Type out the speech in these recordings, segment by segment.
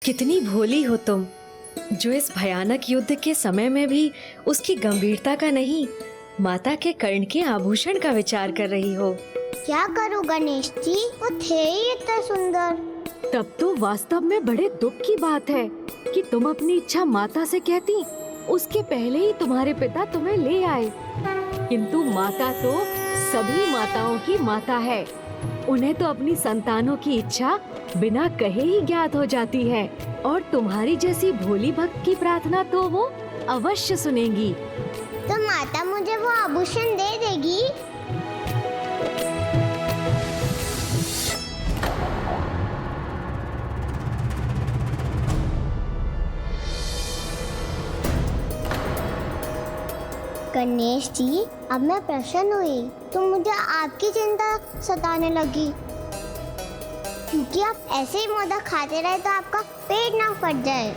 कितनी भोली हो तुम, जो इस भयानक युद्ध के समय में भी उसकी गंभीरता का नहीं, माता के कर्ण के आभूषण का विचार कर रही हो। क्या करूं गणेश जी, वो थे ही इतने सुंदर। तब तो वास्तव में बड़े दुख की बात है कि तुम अपनी इच्छा माता से कहती, उसके पहले ही तुम्हारे पिता तुम्हें ले आए। किंतु माता तो सभी माताओं की माता है, उन्हें तो अपनी संतानों की इच्छा बिना कहे ही ज्ञात हो जाती है, और तुम्हारी जैसी भोली भक्त की प्रार्थना तो वो अवश्य सुनेंगी। तो माता मुझे वो आभूषण दे देगी? गणेश जी, अब मैं प्रसन्न हुई तो मुझे आपकी चिंता सताने लगी, क्योंकि आप ऐसे ही मोदक खाते रहे तो आपका पेट ना फट जाए।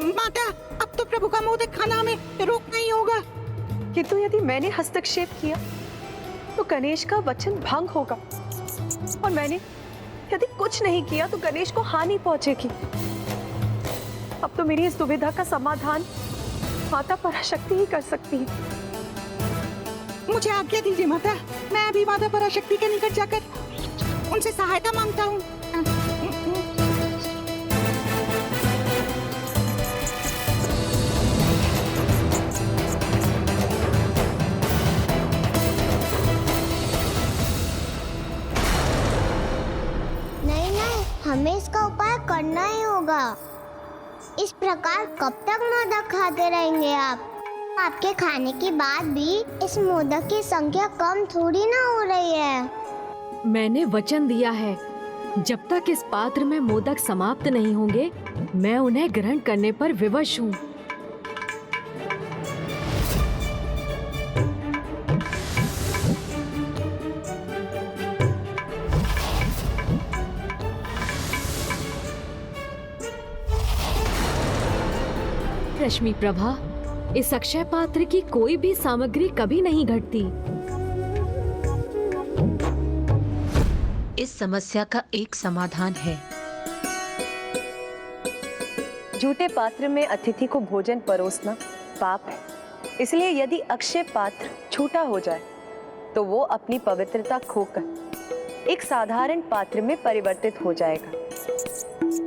माता, अब तो प्रभु का मोदक खाना हमें रोकना ही होगा। किंतु यदि मैंने हस्तक्षेप किया तो गणेश का वचन भंग होगा, और मैंने यदि कुछ नहीं किया तो गणेश को हानि पहुंचेगी। अब तो मेरी इस दुविधा का समाधान माता पराशक्ति ही कर सकती है। मुझे आज्ञा दीजिए माता, मैं अभी माता पराशक्ति के निकट जाकर उनसे सहायता मांगता हूँ। हमें इसका उपाय करना ही होगा। इस प्रकार कब तक मोदक खाते रहेंगे आप? आपके खाने के बाद भी इस मोदक की संख्या कम थोड़ी ना हो रही है। मैंने वचन दिया है, जब तक इस पात्र में मोदक समाप्त नहीं होंगे, मैं उन्हें ग्रहण करने पर विवश हूँ। रश्मि प्रभा, इस अक्षय पात्र की कोई भी सामग्री कभी नहीं घटती। इस समस्या का एक समाधान है। झूठे पात्र में अतिथि को भोजन परोसना पाप है, इसलिए यदि अक्षय पात्र झूठा हो जाए तो वो अपनी पवित्रता खोकर एक साधारण पात्र में परिवर्तित हो जाएगा,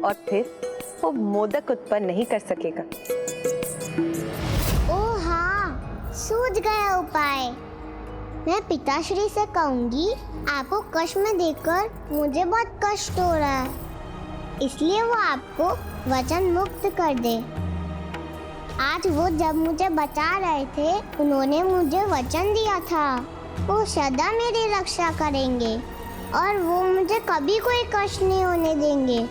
और फिर वो मोदक उत्पन्न नहीं कर सकेगा। ओह हाँ, सूझ गया उपाय। मैं पिताश्री से कहूंगी, आपको कष्ट में देखकर मुझे बहुत कष्ट हो रहा है, इसलिए वो आपको वचन मुक्त कर दे। आज वो जब मुझे बचा रहे थे, उन्होंने मुझे वचन दिया था वो सदा मेरी रक्षा करेंगे और वो मुझे कभी कोई कष्ट नहीं होने देंगे।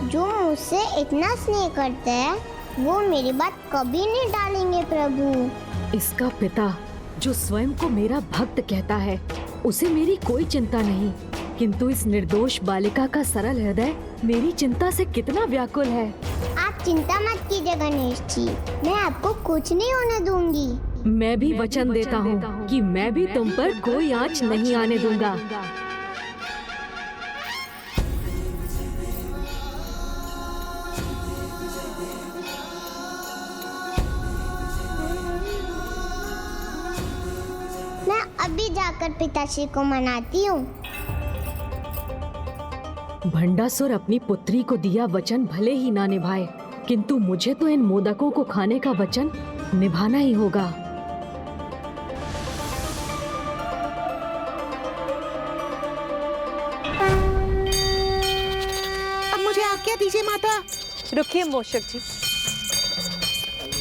जो मुझसे इतना स्नेह करते हैं, वो मेरी बात कभी नहीं टालेंगे प्रभु। इसका पिता जो स्वयं को मेरा भक्त कहता है, उसे मेरी कोई चिंता नहीं, किंतु इस निर्दोष बालिका का सरल हृदय मेरी चिंता से कितना व्याकुल है। आप चिंता मत कीजिए गणेश जी, मैं आपको कुछ नहीं होने दूंगी। मैं भी वचन देता हूँ कि मैं भी तुम पर कोई आँच नहीं आने दूंगा। मैं अभी जाकर पिताश्री को मनाती हूँ। भंडासुर अपनी पुत्री को दिया वचन भले ही ना निभाए, किंतु मुझे तो इन मोदकों को खाने का वचन निभाना ही होगा। अब मुझे आज्ञा दीजिए माता। रुकिए मोषक जी,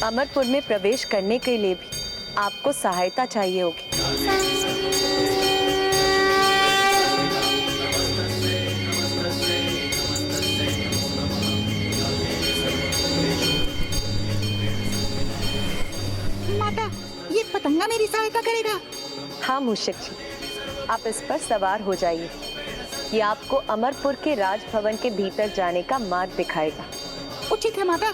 अमरपुर में प्रवेश करने के लिए भी आपको सहायता चाहिए होगी। माता, ये पतंगा मेरी सहायता करेगा? हाँ मूषक जी, आप इस पर सवार हो जाइए। ये आपको अमरपुर के राजभवन के भीतर जाने का मार्ग दिखाएगा। उचित है माता।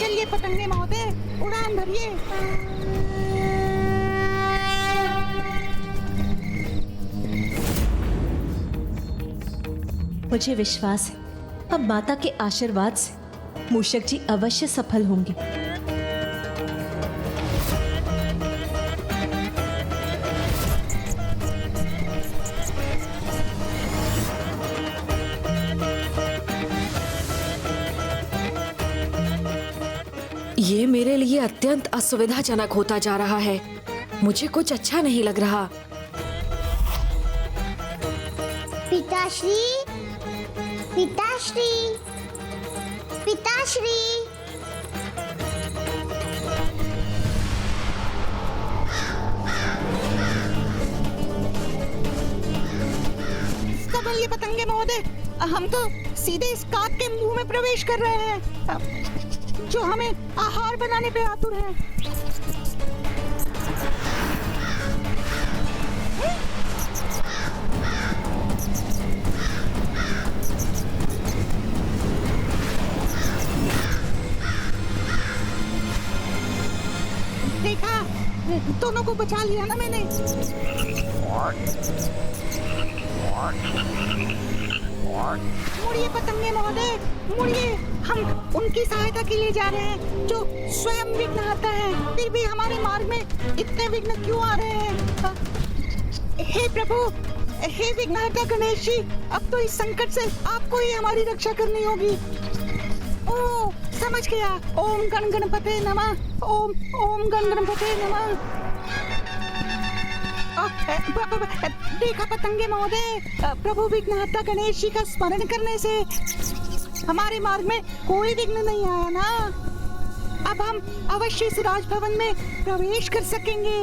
चलिए पतंगे महोदय, उड़ान भरिए। मुझे विश्वास है अब माता के आशीर्वाद से मूषक जी अवश्य सफल होंगे। ये मेरे लिए अत्यंत असुविधाजनक होता जा रहा है। मुझे कुछ अच्छा नहीं लग रहा। पिताश्री, पिताश्री, पिताश्री। संभलिए पतंगे महोदय, हम तो सीधे इस काक के मुंह में प्रवेश कर रहे हैं, जो हमें आहार बनाने पे आतुर है। देखा, दोनों को बचा लिया ना मैंने। मुड़िए पतंगे महोदय, मुड़िए। हम उनकी सहायता के लिए जा रहे हैं जो स्वयं विघ्नहर्ता है। फिर भी हमारे मार्ग में इतने विघ्न क्यों आ रहे हैं? हे प्रभु, हे विघ्नहर्ता गणेश जी, अब तो इस संकट से आपको ही हमारी रक्षा करनी होगी। ओ, समझ गया। ओम गण गणपते नमः, ओम ओम गण गणपते नमः। देखा पतंगे महोदय, प्रभु विघ्नहर्ता गणेश जी का स्मरण करने से हमारे मार्ग में कोई विघ्न नहीं आया ना। अब हम अवश्य इस राजभवन में प्रवेश कर सकेंगे।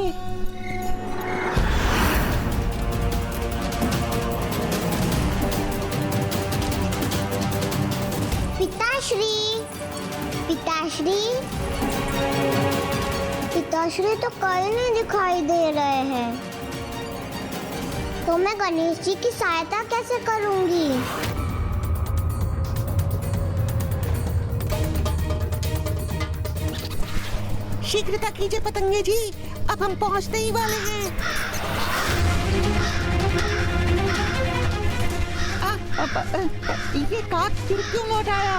पिताश्री, पिताश्री, पिताश्री तो कहीं नहीं दिखाई दे रहे हैं। तो मैं गणेश जी की सहायता कैसे करूंगी? शीघ्रता कीजिए पतंगे जी, अब हम पहुंचने ही वाले हैं। ये काक फिर क्यों लौट आया?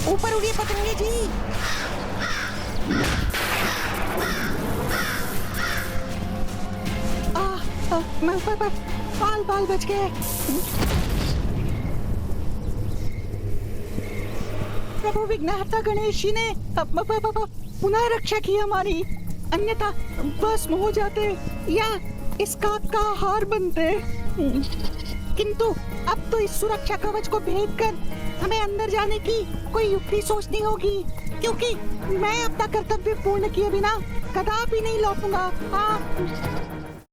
ऊपर उड़िए पतंगे जी। बाल बाल बच गए। प्रभु विघ्नहर्ता गणेश जी ने पुनः रक्षा की हमारी, अन्यथा भस्म हो जाते या इस काक का आहार बनते। किंतु अब तो इस सुरक्षा कवच को भेदकर हमें अंदर जाने की कोई युक्ति सोचनी होगी, क्योंकि मैं अपना कर्तव्य पूर्ण किए बिना कदापि नहीं लौटूंगा। हाँ।